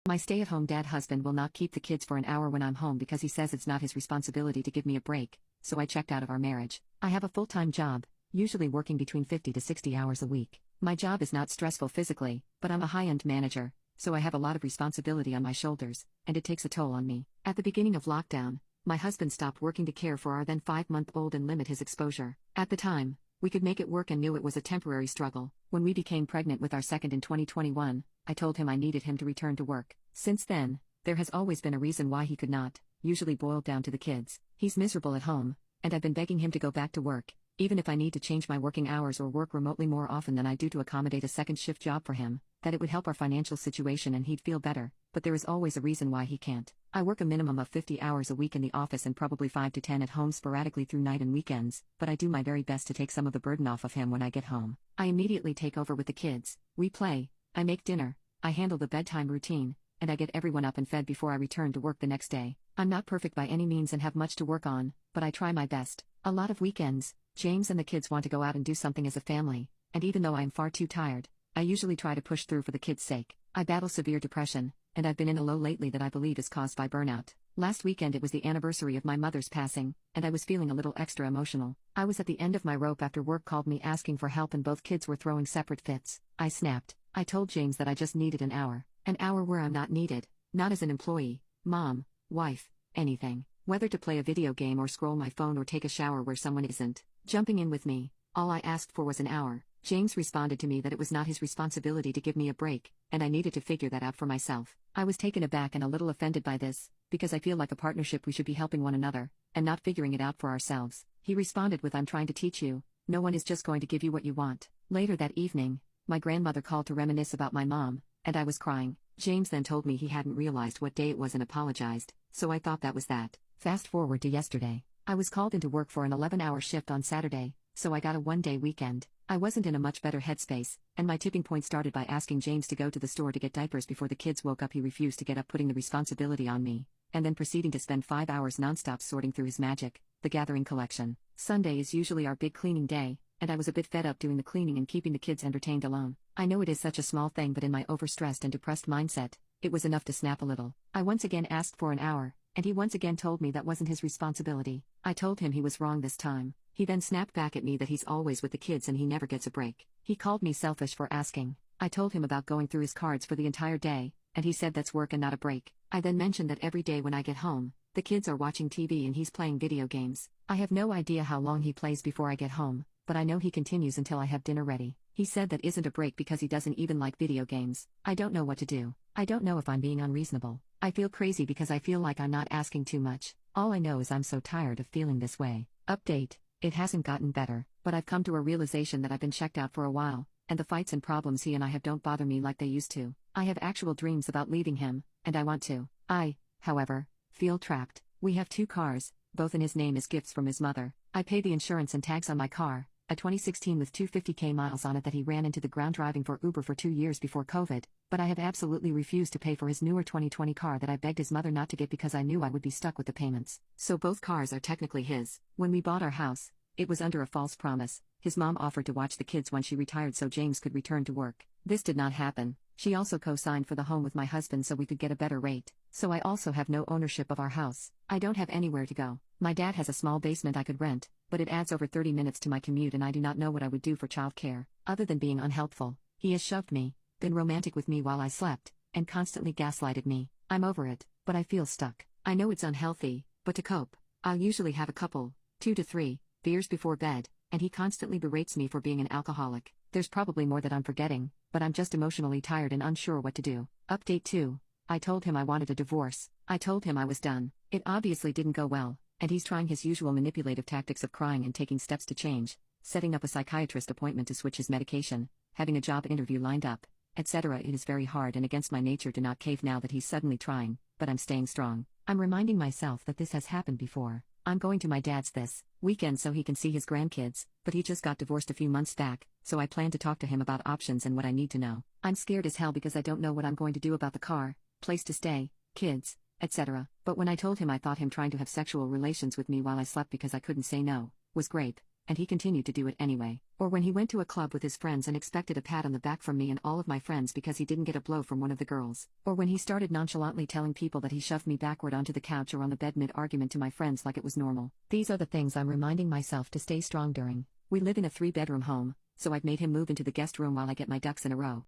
My stay-at-home dad husband will not keep the kids for an hour when I'm home because he says it's not his responsibility to give me a break, so I checked out of our marriage. I have a full-time job, usually working between 50 to 60 hours a week. My job is not stressful physically, but I'm a high-end manager, so I have a lot of responsibility on my shoulders, and it takes a toll on me. At the beginning of lockdown, my husband stopped working to care for our then 5-month-old and limit his exposure. At the time, we could make it work and knew it was a temporary struggle. When we became pregnant with our second in 2021, I told him I needed him to return to work. Since then, there has always been a reason why he could not, usually boiled down to the kids. He's miserable at home, and I've been begging him to go back to work, even if I need to change my working hours or work remotely more often than I do to accommodate a second shift job for him, that it would help our financial situation and he'd feel better, but there is always a reason why he can't. I work a minimum of 50 hours a week in the office and probably 5 to 10 at home sporadically through night and weekends, but I do my very best to take some of the burden off of him when I get home. I immediately take over with the kids, we play, I make dinner, I handle the bedtime routine, and I get everyone up and fed before I return to work the next day. I'm not perfect by any means and have much to work on, but I try my best. A lot of weekends, James and the kids want to go out and do something as a family, and even though I am far too tired, I usually try to push through for the kids' sake. I battle severe depression, and I've been in a low lately that I believe is caused by burnout. Last weekend it was the anniversary of my mother's passing, and I was feeling a little extra emotional. I was at the end of my rope after work called me asking for help and both kids were throwing separate fits. I snapped. I told James that I just needed an hour. An hour where I'm not needed, not as an employee, mom, wife, anything. Whether to play a video game or scroll my phone or take a shower where someone isn't jumping in with me. All I asked for was an hour. James responded to me that it was not his responsibility to give me a break, and I needed to figure that out for myself. I was taken aback and a little offended by this, because I feel like a partnership we should be helping one another, and not figuring it out for ourselves. He responded with, "I'm trying to teach you, no one is just going to give you what you want." Later that evening, my grandmother called to reminisce about my mom, and I was crying. James then told me he hadn't realized what day it was and apologized, so I thought that was that. Fast forward to yesterday. I was called into work for an 11-hour shift on Saturday, so I got a one-day weekend. I wasn't in a much better headspace, and my tipping point started by asking James to go to the store to get diapers before the kids woke up. He refused to get up, putting the responsibility on me, and then proceeding to spend 5 hours nonstop sorting through his Magic, the Gathering collection. Sunday is usually our big cleaning day, and I was a bit fed up doing the cleaning and keeping the kids entertained alone. I know it is such a small thing, but in my overstressed and depressed mindset, it was enough to snap a little. I once again asked for an hour, and he once again told me that wasn't his responsibility. I told him he was wrong this time. He then snapped back at me that he's always with the kids and he never gets a break. He called me selfish for asking. I told him about going through his cards for the entire day, and he said that's work and not a break. I then mentioned that every day when I get home, the kids are watching TV and he's playing video games. I have no idea how long he plays before I get home, but I know he continues until I have dinner ready. He said that isn't a break because he doesn't even like video games. I don't know what to do. I don't know if I'm being unreasonable. I feel crazy because I feel like I'm not asking too much. All I know is I'm so tired of feeling this way. Update. It hasn't gotten better, but I've come to a realization that I've been checked out for a while, and the fights and problems he and I have don't bother me like they used to. I have actual dreams about leaving him, and I want to. I, however, feel trapped. We have 2 cars, both in his name as gifts from his mother. I pay the insurance and tags on my car, a 2016 with 250k miles on it that he ran into the ground driving for Uber for 2 years before COVID, but I have absolutely refused to pay for his newer 2020 car that I begged his mother not to get because I knew I would be stuck with the payments. So both cars are technically his. When we bought our house, it was under a false promise. His mom offered to watch the kids when she retired so James could return to work. This did not happen. She also co-signed for the home with my husband so we could get a better rate. So I also have no ownership of our house. I don't have anywhere to go. My dad has a small basement I could rent, but it adds over 30 minutes to my commute and I do not know what I would do for childcare, other than being unhelpful. He has shoved me, been romantic with me while I slept, and constantly gaslighted me. I'm over it, but I feel stuck. I know it's unhealthy, but to cope, I'll usually have a couple, 2 to 3, beers before bed, and he constantly berates me for being an alcoholic. There's probably more that I'm forgetting, but I'm just emotionally tired and unsure what to do. Update 2. I told him I wanted a divorce. I told him I was done. It obviously didn't go well, and he's trying his usual manipulative tactics of crying and taking steps to change, setting up a psychiatrist appointment to switch his medication, having a job interview lined up, etc. It is very hard and against my nature to not cave now that he's suddenly trying, but I'm staying strong. I'm reminding myself that this has happened before. I'm going to my dad's this weekend so he can see his grandkids, but he just got divorced a few months back, so I plan to talk to him about options and what I need to know. I'm scared as hell because I don't know what I'm going to do about the car, place to stay, kids, etc. But when I told him I thought him trying to have sexual relations with me while I slept because I couldn't say no, was grape, and he continued to do it anyway. Or when he went to a club with his friends and expected a pat on the back from me and all of my friends because he didn't get a blow from one of the girls. Or when he started nonchalantly telling people that he shoved me backward onto the couch or on the bed mid-argument to my friends like it was normal. These are the things I'm reminding myself to stay strong during. We live in a 3-bedroom home, so I've made him move into the guest room while I get my ducks in a row.